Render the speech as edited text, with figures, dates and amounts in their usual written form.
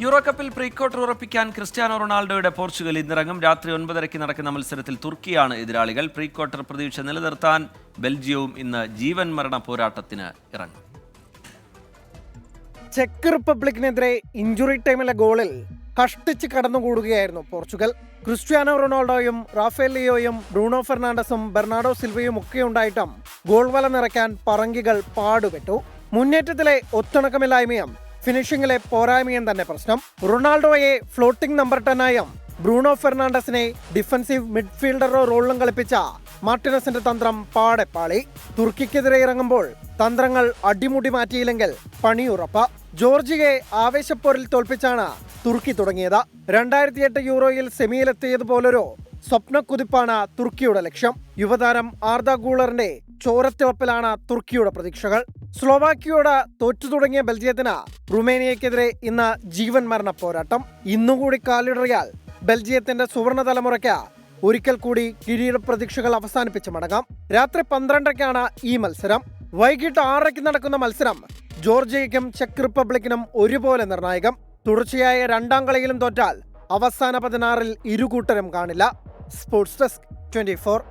Euro കപ്പിൽ pre quarter ഉറപ്പിക്കാൻ Cristiano റൊണാൾഡോയുടെ പോർച്ചുഗൽ ഇന്നിറങ്ങും. രാത്രി 9:30 നടക്കുന്ന മത്സരത്തിൽ തുർക്കിയാണ് എതിരാളികൾ. പ്രീ ക്വാർട്ടർ പ്രതീക്ഷ നിലനിർത്താൻ ബെൽജിയവും ഇന്ന് ജീവൻ മരണ പോരാട്ടത്തിന് ഇറങ്ങും. ചെക്ക് റിപ്പബ്ലിക്കിനെതിരെ ഇഞ്ചുറി ടൈമിലെ ഗോളിൽ കഷ്ടിച്ച് കടന്നുകൂടുകയായിരുന്നു പോർച്ചുഗൽ. ക്രിസ്ത്യാനോ റൊണാൾഡോയും റാഫേൽ ലിയോയും ബ്രൂണോ ഫെർണാണ്ടസും ബെർണാഡോ സിൽവയും ഒക്കെ ഉണ്ടായിട്ടും ഗോൾ വല നിറയ്ക്കാൻ പറങ്കികൾ പാടുപെട്ടു. മുന്നേറ്റത്തിലെ ഒത്തിണക്കമില്ലായ്മയും ഫിനിഷിംഗിലെ പോരായ്മയും തന്നെ പ്രശ്നം. റൊണാൾഡോയെ ഫ്ലോട്ടിംഗ് നമ്പർ 10 ബ്രൂണോ ഫെർണാണ്ടസിനെ ഡിഫൻസീവ് മിഡ്ഫീൽഡറോ റോളിലും കളിപ്പിച്ച മാർട്ടിനസിന്റെ തന്ത്രം പാടെ. തുർക്കിക്കെതിരെ ഇറങ്ങുമ്പോൾ തന്ത്രങ്ങൾ അടിമുടി മാറ്റിയില്ലെങ്കിൽ പണിയുറപ്പ. ജോർജിയെ ആവേശപ്പോരിൽ തോൽപ്പിച്ചാണ് തുർക്കി തുടങ്ങിയത്. 2008 യൂറോയിൽ സെമിയിലെത്തിയതുപോലൊരു സ്വപ്നക്കുതിപ്പാണ് തുർക്കിയുടെ ലക്ഷ്യം. യുവതാരം ആർദ ഗൂളറിന്റെ ചോരത്തിളപ്പിലാണ് തുർക്കിയുടെ പ്രതീക്ഷകൾ. സ്ലോവാക്യയോട് തോറ്റു തുടങ്ങിയ ബെൽജിയത്തിന് റുമേനിയക്കെതിരെ ഇന്ന് ജീവൻ മരണ പോരാട്ടം. ഇന്നുകൂടി കാലിടറിയാൽ ബെൽജിയത്തിന്റെ സുവർണ തലമുറയ്ക്ക് ഒരിക്കൽ കൂടി കിരീട പ്രതീക്ഷകൾ അവസാനിപ്പിച്ച് മടങ്ങാം. രാത്രി 12:00 ഈ മത്സരം. വൈകിട്ട് 6:00 നടക്കുന്ന മത്സരം ജോർജിയയ്ക്കും ചെക്ക് റിപ്പബ്ലിക്കിനും ഒരുപോലെ നിർണായകം. തുടർച്ചയായ 2ാം കളിയിലും തോറ്റാൽ അവസാന 16-ൽ ഇരുകൂട്ടരും കാണില്ല. Sports desk 24.